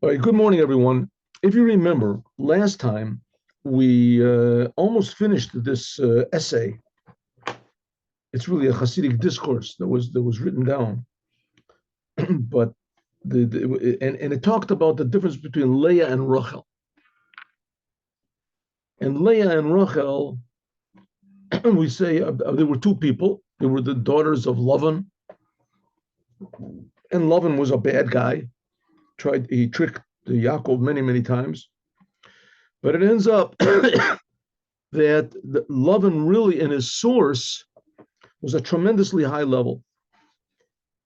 All right, good morning, everyone. If you remember, last time we almost finished this essay. It's really a Hasidic discourse that was written down, but and it talked about the difference between Leah and Rachel. And Leah and Rachel, we say there were two people. They were the daughters of Lavan, and Lavan was a bad guy. He tricked Yaakov many times, but it ends up that Lavan really, in his source, was a tremendously high level.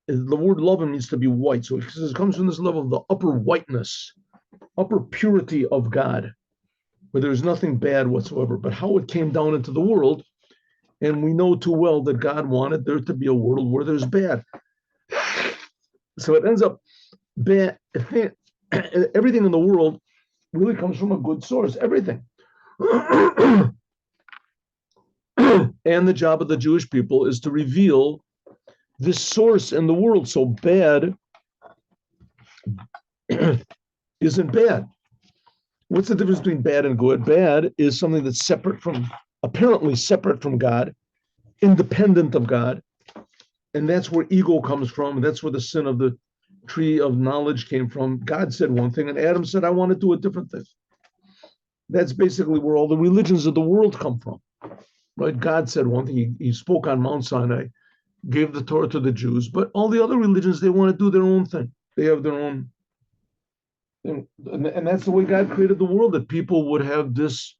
The word Lavan means to be white, so it comes from this level of the upper whiteness, upper purity of God, where there's nothing bad whatsoever. But how it came down into the world, and we know too well that God wanted there to be a world where there's bad. So it ends up bad. Everything in the world really comes from a good source. Everything. And the job of the Jewish people is to reveal this source in the world. So bad isn't bad. What's the difference between bad and good? Bad is something that's apparently separate from God, independent of God. And that's where ego comes from. That's where the sin of the tree of knowledge came from. God said one thing, and Adam said, I want to do a different thing. That's basically where all the religions of the world come from. Right? God said one thing. He spoke on Mount Sinai, gave the Torah to the Jews, but all the other religions, they want to do their own thing. They have their own. And that's the way God created the world, that people would have this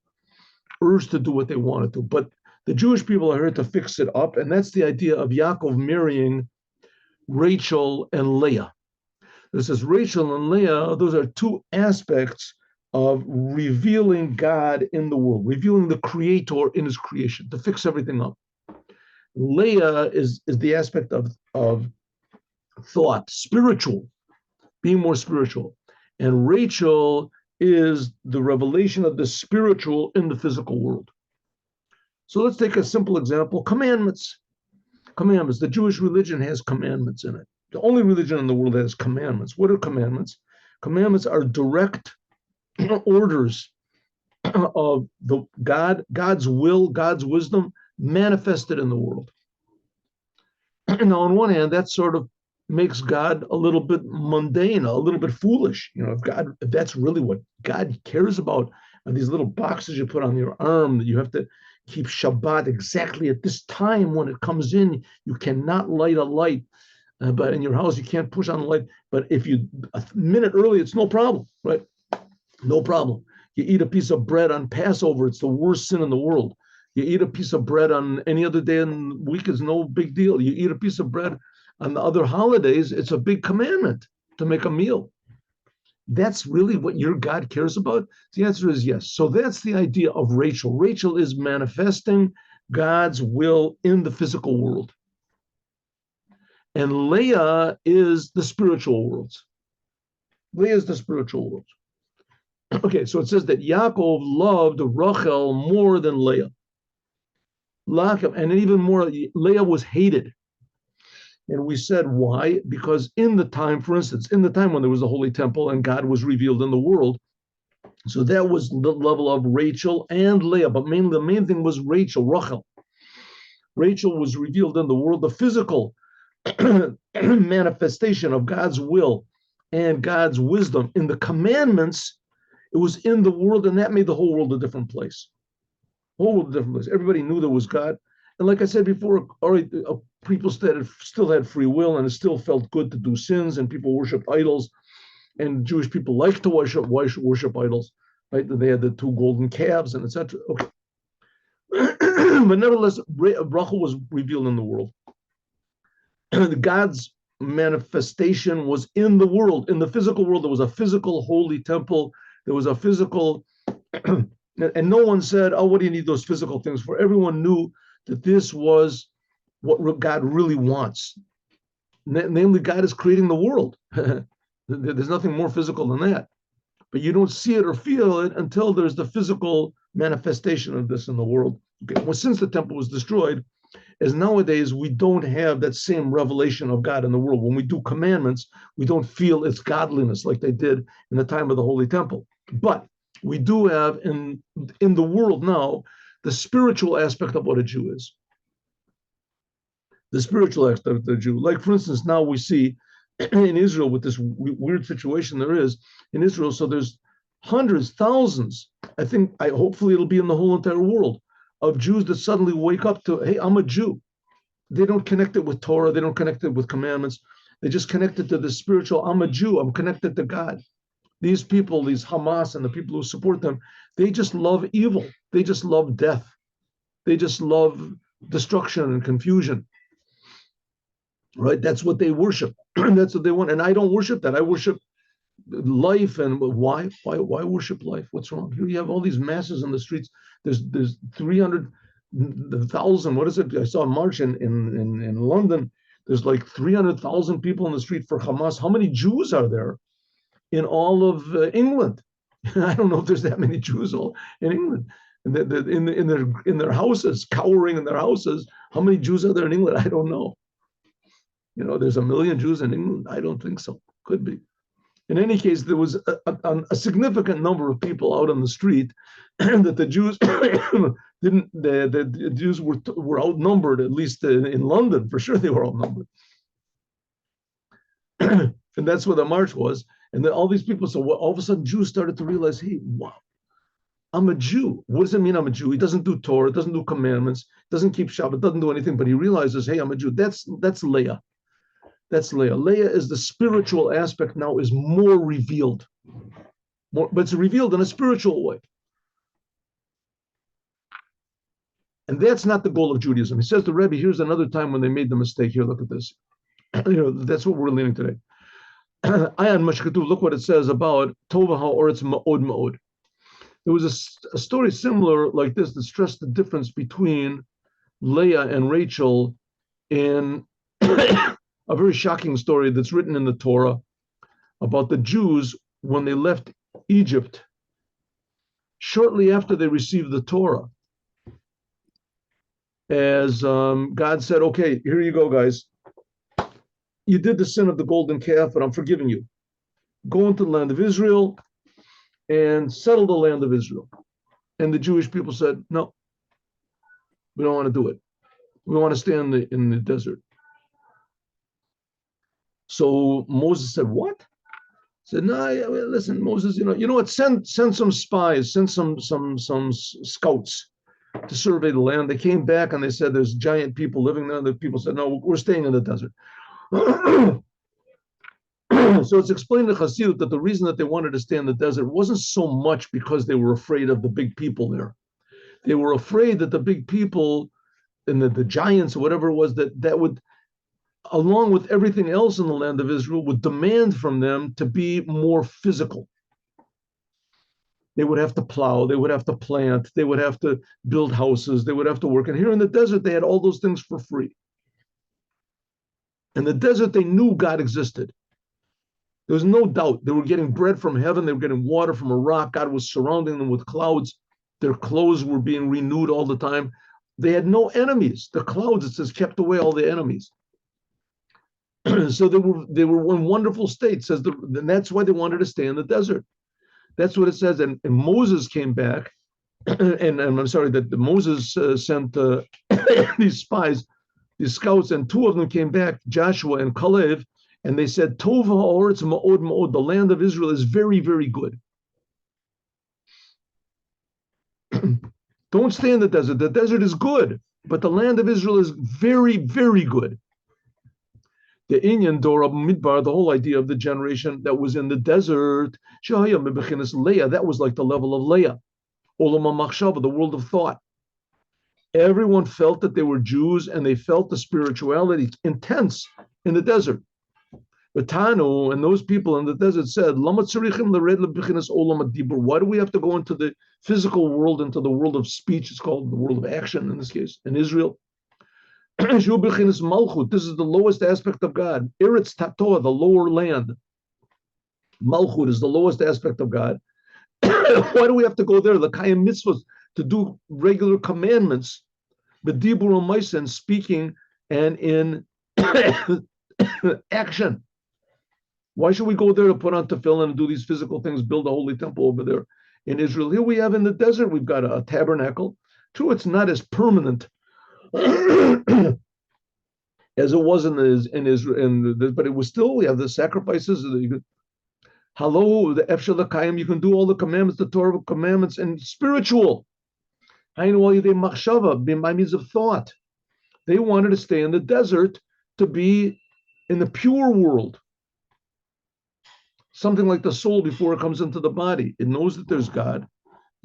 urge to do what they wanted to. But the Jewish people are here to fix it up. And that's the idea of Yaakov marrying Rachel and Leah. This is Rachel and Leah. Those are two aspects of revealing God in the world, revealing the Creator in His creation, to fix everything up. Leah is the aspect of thought, spiritual, being more spiritual. And Rachel is the revelation of the spiritual in the physical world. So let's take a simple example. Commandments. Commandments. The Jewish religion has commandments in it. The only religion in the world that has commandments. What are commandments? Commandments are direct orders of God's will, God's wisdom manifested in the world. Now, on one hand, that sort of makes God a little bit mundane, a little bit foolish. If that's really what God cares about, and these little boxes you put on your arm that you have to keep Shabbat exactly at this time when it comes in, you cannot light a light. But in your house, you can't push on the light. But if you a minute early, it's no problem, right? No problem. You eat a piece of bread on Passover, it's the worst sin in the world. You eat a piece of bread on any other day in the week, it's no big deal. You eat a piece of bread on the other holidays, it's a big commandment to make a meal. That's really what your God cares about? The answer is yes. So that's the idea of Rachel. Rachel is manifesting God's will in the physical world. And Leah is the spiritual world. Leah is the spiritual world. Okay, so it says that Yaakov loved Rachel more than Leah. And even more, Leah was hated. And we said why? Because in the time, for instance, in the time when there was a holy temple and God was revealed in the world, so that was the level of Rachel and Leah, but mainly the main thing was Rachel. Rachel was revealed in the world, the physical manifestation of God's will and God's wisdom in the commandments. It was in the world, and that made the whole world a different place. Whole world a different place. Everybody knew there was God. And like I said before, people still had free will, and it still felt good to do sins, and people worshiped idols. And Jewish people liked to worship idols. Right? They had the two golden calves and etc. Okay. But nevertheless, Rachel was revealed in the world. God's manifestation was in the world. In the physical world, there was a physical holy temple. There was a physical, and no one said, oh, what do you need those physical things for? Everyone knew that this was what God really wants. Namely, God is creating the world. There's nothing more physical than that. But you don't see it or feel it until there's the physical manifestation of this in the world. Okay. Well, since the temple was destroyed, as nowadays we don't have that same revelation of God in the world. When we do commandments, we don't feel its godliness like they did in the time of the Holy Temple. But we do have in the world now the spiritual aspect of what a Jew is. The spiritual aspect of the Jew. Like, for instance, now we see in Israel with this weird situation there is in Israel. So there's hundreds, thousands, hopefully it'll be in the whole entire world, of Jews that suddenly wake up to, hey, I'm a Jew. They don't connect it with Torah. They don't connect it with commandments. They just connect it to the spiritual. I'm a Jew. I'm connected to God. These people, these Hamas and the people who support them, they just love evil. They just love death. They just love destruction and confusion. Right? That's what they worship. That's what they want. And I don't worship that. I worship life. And why worship life? What's wrong? Here you have all these masses in the streets. There's 300,000. What is it? I saw a march in London. There's like 300,000 people in the street for Hamas. How many Jews are there in all of England? I don't know if there's that many Jews all in England. In their houses, cowering in their houses. How many Jews are there in England? I don't know. There's 1 million Jews in England. I don't think so. Could be. In any case, there was a significant number of people out on the street, and that the Jews didn't. The Jews were outnumbered, at least in London. For sure, they were outnumbered, and that's what the march was. And then all these people. So all of a sudden, Jews started to realize, hey, wow, I'm a Jew. What does it mean I'm a Jew? He doesn't do Torah, doesn't do commandments, doesn't keep Shabbat, doesn't do anything. But he realizes, hey, I'm a Jew. That's Leah. That's Leah. Leah is the spiritual aspect now is more revealed. But it's revealed in a spiritual way. And that's not the goal of Judaism. He says to Rebbe, here's another time when they made the mistake. Here, look at this. That's what we're learning today. Ayan Mashkatu, look what it says about Tovaha or it's Ma'od Ma'od. There was a story similar like this that stressed the difference between Leah and Rachel in a very shocking story that's written in the Torah about the Jews when they left Egypt shortly after they received the Torah. As God said, okay, here you go, guys. You did the sin of the golden calf, but I'm forgiving you. Go into the land of Israel and settle the land of Israel. And the Jewish people said, no, we don't want to do it. We want to stay in the desert. So Moses said, what? He said, no, listen, Moses, you know what? Send some spies, send some scouts to survey the land. They came back and they said there's giant people living there. The people said, no, we're staying in the desert. So it's explained in Chassidut that the reason that they wanted to stay in the desert wasn't so much because they were afraid of the big people there. They were afraid that the big people and the giants or whatever it was that would, along with everything else in the land of Israel, would demand from them to be more physical. They would have to plow, they would have to plant, they would have to build houses, they would have to work. And here in the desert, they had all those things for free. In the desert, they knew God existed. There was no doubt. They were getting bread from heaven. They were getting water from a rock. God was surrounding them with clouds. Their clothes were being renewed all the time. They had no enemies. The clouds, it says, kept away all the enemies. So they were in wonderful state. It says, and that's why they wanted to stay in the desert. That's what it says. And Moses came back, and I'm sorry that Moses sent these spies, these scouts, and two of them came back, Joshua and Caleb, and they said, Tova ha'oretz ma'od ma'od, the land of Israel is very, very good. Don't stay in the desert. The desert is good, but the land of Israel is very, very good. The Inyan Dora Midbar, the whole idea of the generation that was in the desert, Leah, that was like the level of Leah, Olam HaMachshava, the world of thought. Everyone felt that they were Jews and they felt the spirituality intense in the desert. But Tanu and those people in the desert said, why do we have to go into the physical world, into the world of speech? It's called the world of action in this case, in Israel. This is the lowest aspect of God. Eretz Tatoa, the lower land. Malchut is the lowest aspect of God. Why do we have to go there? The Kayim mitzvahs, to do regular commandments. But dibur u'maisa, speaking and in action. Why should we go there to put on tefillin and do these physical things, build a holy temple over there in Israel? Here we have in the desert, we've got a tabernacle. True, it's not as permanent as it was in Israel, but it was still, we have the sacrifices. Hello, the Efshel L'Kayim, you can do all the commandments, the Torah commandments, and spiritual. By means of thought. They wanted to stay in the desert to be in the pure world. Something like the soul before it comes into the body. It knows that there's God,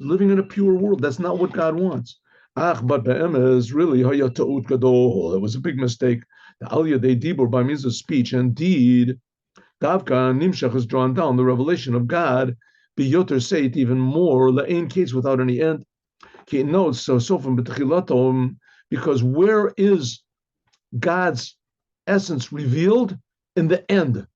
living in a pure world. That's not what God wants. But be'emes, really, it was a big mistake. The aliyah de dibur, by means of speech, indeed, davka nimshach is drawn down, the revelation of God, biyoter seit, even more, la'ain case without any end. He notes, so from b'techilatom, because where is God's essence revealed? In the end.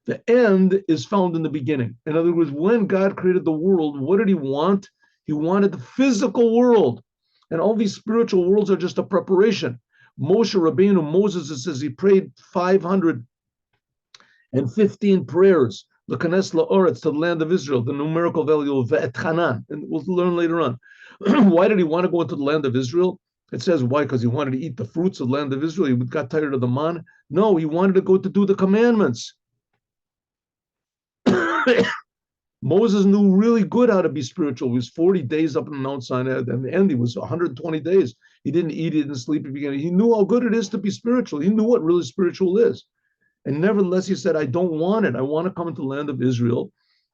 The end is found in the beginning. In other words, when God created the world, what did he want? He wanted the physical world. And all these spiritual worlds are just a preparation. Moshe Rabbeinu, Moses, it says he prayed 515 prayers. L'kanes la'oretz, to the land of Israel, the numerical value of ve'et Hanan. And we'll learn later on. Why did he want to go into the land of Israel? It says why? Because he wanted to eat the fruits of the land of Israel. He got tired of the man. No, he wanted to go to do the commandments. Moses knew really good how to be spiritual. He was 40 days up in Mount Sinai, and in the end, he was 120 days. He didn't eat, he didn't sleep at the beginning. He knew how good it is to be spiritual. He knew what really spiritual is. And nevertheless, he said, I don't want it. I want to come into the land of Israel.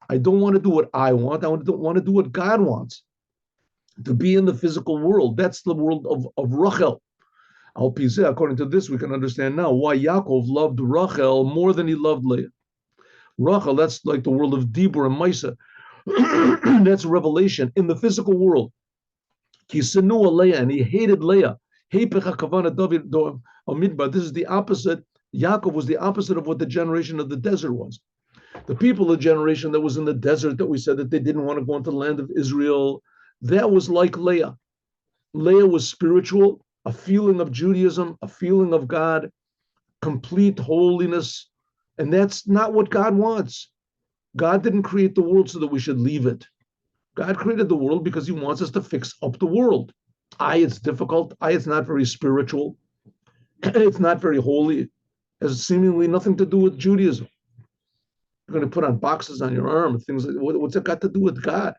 I don't want to do what I want. I want to do what God wants. To be in the physical world. That's the world of Rachel. According to this, we can understand now why Yaakov loved Rachel more than he loved Leah. Rachel, that's like the world of Dibur and Maisa. That's revelation in the physical world. Kisenu Leah, and he hated Leah. This is the opposite. Yaakov was the opposite of what the generation of the desert was. The people of the generation that was in the desert, that we said that they didn't want to go into the land of Israel, that was like Leah. Leah was spiritual, a feeling of Judaism, a feeling of God, complete holiness. And that's not what God wants. God didn't create the world so that we should leave it. God created the world because he wants us to fix up the world. It's difficult. It's not very spiritual. It's not very holy. It has seemingly nothing to do with Judaism. You're going to put on boxes on your arm, things like, what's it got to do with God?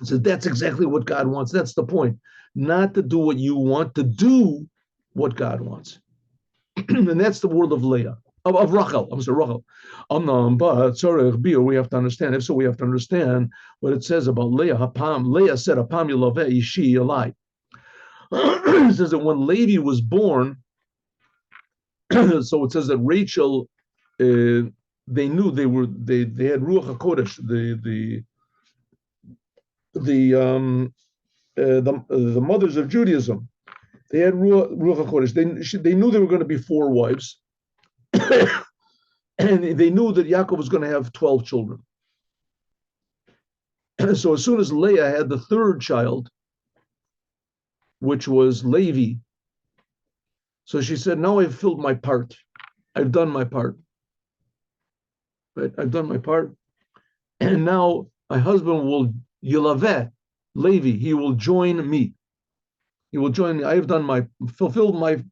So that's exactly what God wants. That's the point. Not to do what you want, to do what God wants. And that's the world of Leah. Of Rachel, I'm sorry, Rachel. But sorry, we have to understand. If so, we have to understand what it says about Leah. Leah said, "Hapam yilaveh ishi alai." It says that when Levi was born, so it says that Rachel, they knew they had Ruach HaKodesh, the mothers of Judaism. They had Ruach HaKodesh. They knew there were going to be 4 wives. And they knew that Yaakov was going to have 12 children. So as soon as Leah had the 3rd child, which was Levi, so she said, now I've filled my part. I've done my part. Right? I've done my part. And now my husband will yilaveh, Levi, he will join me. He will join me. I have fulfilled my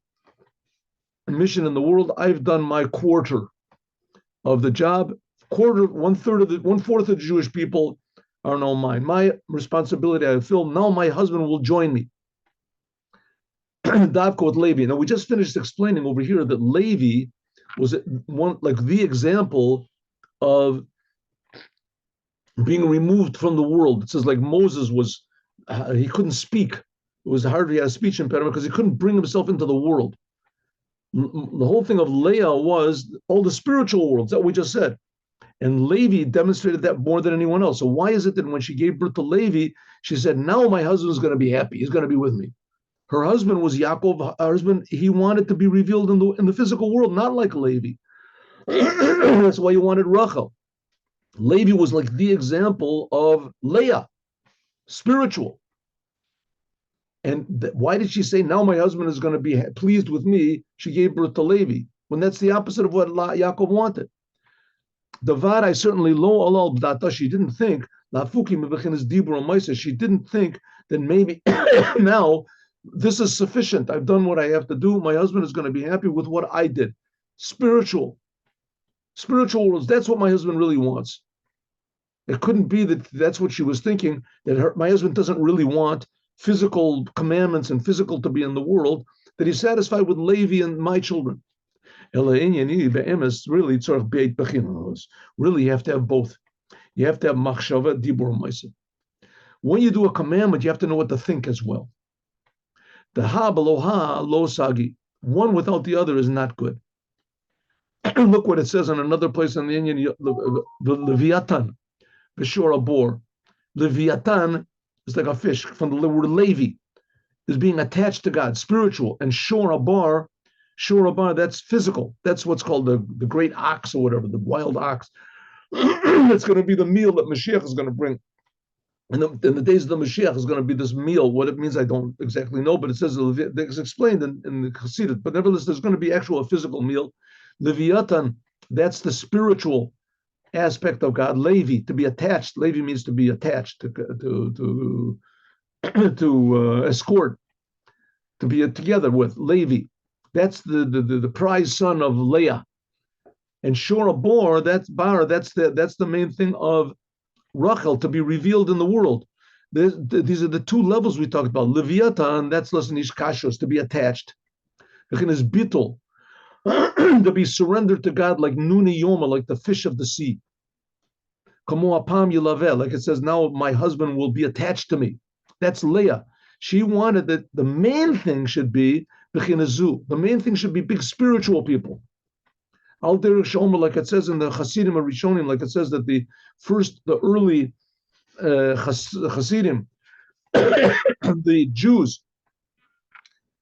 mission in the world. I've done my quarter of the job. One-fourth of the Jewish people are now mine. My responsibility I fulfill. Now my husband will join me. Davka with Levi. Now we just finished explaining over here that Levi was the example of being removed from the world. It says like Moses was, he couldn't speak. It was hard, he had a speech impediment because he couldn't bring himself into the world. The whole thing of Leah was all the spiritual worlds that we just said. And Levi demonstrated that more than anyone else. So why is it that when she gave birth to Levi, she said, now my husband's going to be happy. He's going to be with me. Her husband was Yaakov. Her husband, he wanted to be revealed in the physical world, not like Levi. That's why he wanted Rachel. Levi was like the example of Leah, spiritual. And why did she say, now my husband is going to be pleased with me? She gave birth to Levi, when that's the opposite of what Yaakov wanted. Davar, I certainly lo alal b'data. She didn't think lafuki mebechinas dibur ma'isa. She didn't think that maybe now this is sufficient. I've done what I have to do. My husband is going to be happy with what I did. Spiritual worlds. That's what my husband really wants. It couldn't be that that's what she was thinking, that my husband doesn't really want physical commandments and physical to be in the world, that he's satisfied with Levi and my children. Really, you have to have both. You have to have machshava, dibur, ma'aseh. When you do a commandment, you have to know what to think as well. The ha below ha lo sagi. One without the other is not good. Look what it says in another place in the Indian, the Leviathan, Beshor Abor. Leviathan is like a fish from the word Levi, is being attached to God, spiritual. And Shor Abar, that's physical. That's what's called the great ox or whatever, the wild ox. It's going to be the meal that Mashiach is going to bring. And in the days of the Mashiach is going to be this meal. What it means, I don't exactly know, but it says it's explained in the Chassidut. But nevertheless, there's going to be a physical meal. Leviathan, that's the spiritual aspect of God. Levi, to be attached. Levi means to be attached, to escort, to be together with. Levi, that's the prize son of Leah. And Shor Abor, that's the main thing of Rachel, to be revealed in the world. These are the two levels we talked about. Leviathan, that's Lasnish Kashos, to be attached. Is Bittul, to be surrendered to God like Nuni Yoma, like the fish of the sea. Kamo Apam Yilaveh, like it says, now my husband will be attached to me. That's Leah. She wanted that the main thing should be Bechinazu. The main thing should be big spiritual people. Al derech she'omer, like it says in the Hasidim or Rishonim, like it says that the early Hasidim, the Jews,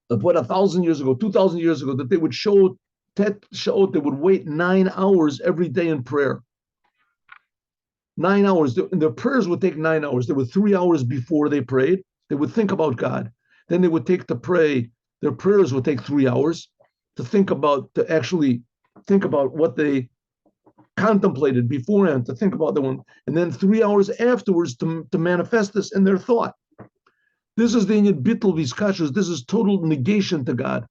of what 1,000 years ago, 2,000 years ago, that they would they would wait 9 hours every day in prayer. 9 hours. Their prayers would take 9 hours. They were 3 hours before they prayed. They would think about God. Then they would take to pray. Their prayers would take 3 hours to actually think about what they contemplated beforehand, to think about the one, and then 3 hours afterwards to manifest this in their thought. This is the inyan bittul v'skashus. This is total negation to God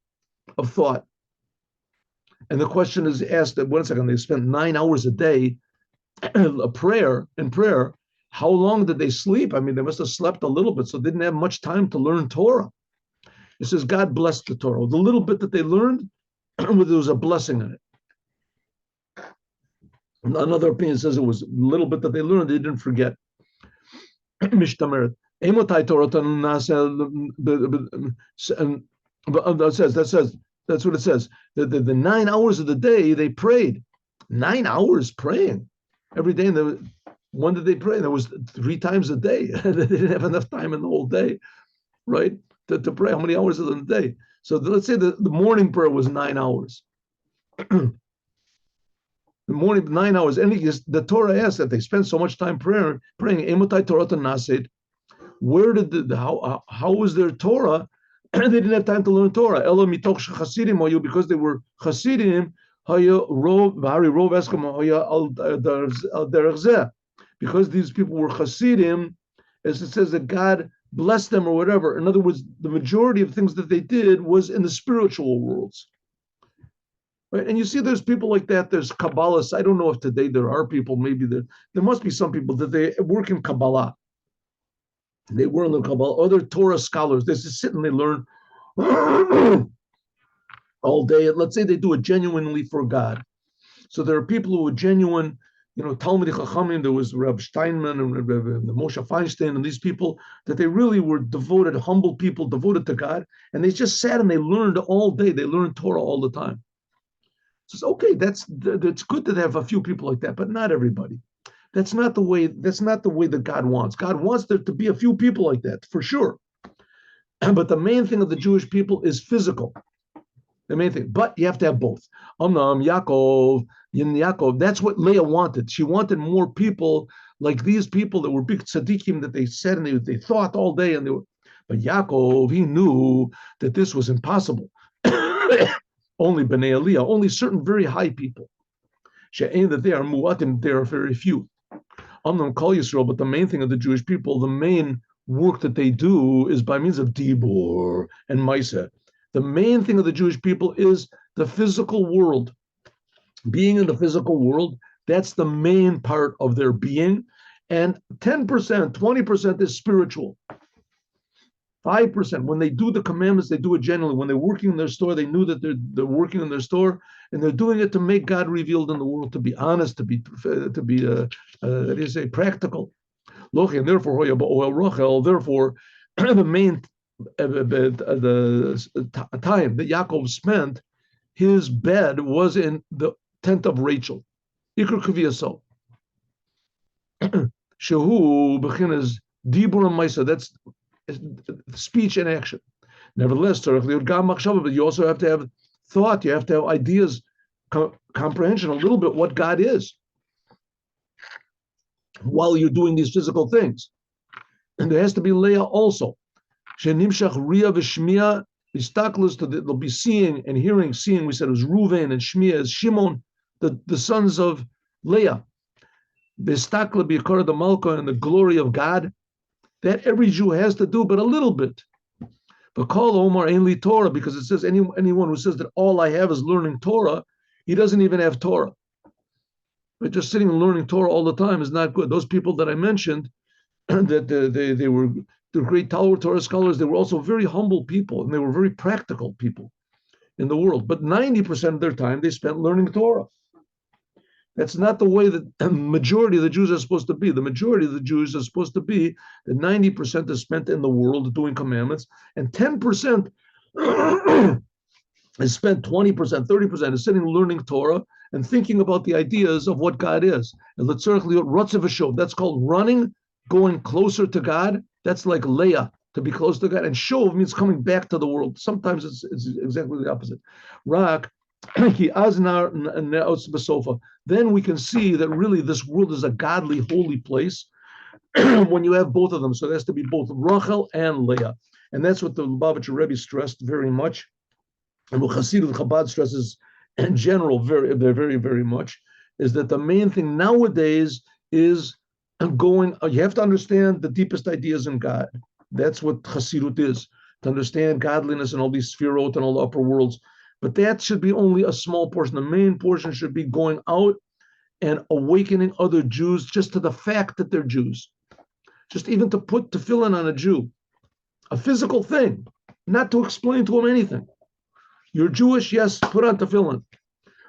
of thought. And the question is asked that 1 second, they spent 9 hours a day in prayer. How long did they sleep? I mean, they must have slept a little bit, so they didn't have much time to learn Torah. It says God blessed the Torah. The little bit that they learned, there was a blessing in it. Another opinion says it was a little bit that they learned, they didn't forget. Mishtameret. Emotai Torah that's what it says. The 9 hours of the day they prayed. 9 hours praying every day. And when did they pray? There was 3 times a day. They didn't have enough time in the whole day, right? To pray. How many hours in the day? So let's say the morning prayer was 9 hours. The morning, 9 hours. And the Torah asks that they spent so much time praying. Emotai Torah nasid. Where did how was their Torah? They didn't have time to learn Torah. Elo mitoch chasidim hayu, because they were chasidim. Because these people were chasidim, as it says that God blessed them or whatever. In other words, the majority of things that they did was in the spiritual worlds. Right? And you see there's people like that. There's Kabbalists. I don't know if today there are people, maybe there must be some people that they work in Kabbalah. They were in the Kabbalah. Other Torah scholars, they just sit and they learn all day. Let's say they do it genuinely for God. So there are people who are genuine, Talmidei Chachamim. There was Reb Steinman and Moshe Feinstein and these people that they really were devoted, humble people, devoted to God. And they just sat and they learned all day. They learned Torah all the time. So it's okay. That's good to have a few people like that, but not everybody. That's not the way that God wants. God wants there to be a few people like that, for sure. But the main thing of the Jewish people is physical. The main thing. But you have to have both. Yaakov, that's what Leah wanted. She wanted more people like these people that were big tzaddikim, that they said and they thought all day, and they were. But Yaakov, he knew that this was impossible. Only Bnei Aliyah, only certain very high people. She'ain that they are mu'atim, they are very few. Amnon Kol Yisrael, but the main thing of the Jewish people, the main work that they do is by means of Dibur and Maisa. The main thing of the Jewish people is the physical world. Being in the physical world, that's the main part of their being. And 10%, 20% is spiritual. 5%. When they do the commandments, they do it genuinely. When they're working in their store, they knew that they're working in their store, and they're doing it to make God revealed in the world, to be honest, to be that is a practical. And therefore, therefore, the main the time that Yaakov spent, his bed was in the tent of Rachel. Ikr Kaviyasol. Shehu Bechinas Dibur and Maisa. That's speech and action. Nevertheless, but you also have to have thought, you have to have ideas, comprehension a little bit what God is while you're doing these physical things. And there has to be Leah also. They'll be seeing and hearing. Seeing, we said it was Reuven, and Shmiya is Shimon, the sons of Leah. Bistakla b'yikara the Malka, and the glory of God. That every Jew has to do, but a little bit. But call Omar ain't Torah, because it says anyone who says that all I have is learning Torah, he doesn't even have Torah. But just sitting and learning Torah all the time is not good. Those people that I mentioned, that they were great Torah scholars, they were also very humble people, and they were very practical people in the world. But 90% of their time they spent learning Torah. That's not the way that the majority of the Jews are supposed to be. The majority of the Jews are supposed to be that 90% is spent in the world doing commandments, and 10% is spent 20%, 30% is sitting learning Torah and thinking about the ideas of what God is. And that's called running, going closer to God. That's like Leah, to be close to God. And Shov means coming back to the world. Sometimes it's exactly the opposite. Rak, then we can see that really this world is a godly, holy place when you have both of them. So it has to be both Rachel and Leah. And that's what the Lubavitcher Rebbe stressed very much. And what Hasidut Chabad stresses in general very, very much, is that the main thing nowadays is you have to understand the deepest ideas in God. That's what Hasidut is, to understand godliness and all these sphirot and all the upper worlds. But that should be only a small portion. The main portion should be going out and awakening other Jews just to the fact that they're Jews. Just even to put tefillin on a Jew, a physical thing, not to explain to him anything. You're Jewish, yes, put on tefillin.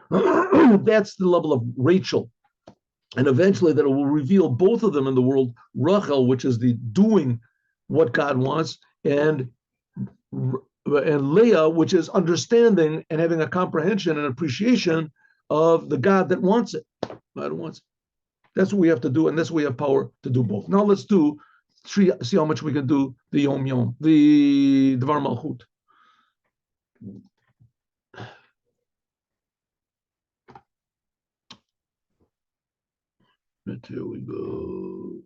That's the level of Rachel. And eventually that it will reveal both of them in the world, Rachel, which is the doing what God wants, and Leah, which is understanding and having a comprehension and appreciation of the God that wants it. God wants it. That's what we have to do, and that's what we have power to do both. Now let's see how much we can do the Yom Yom, the Dvar Malchut. Here we go.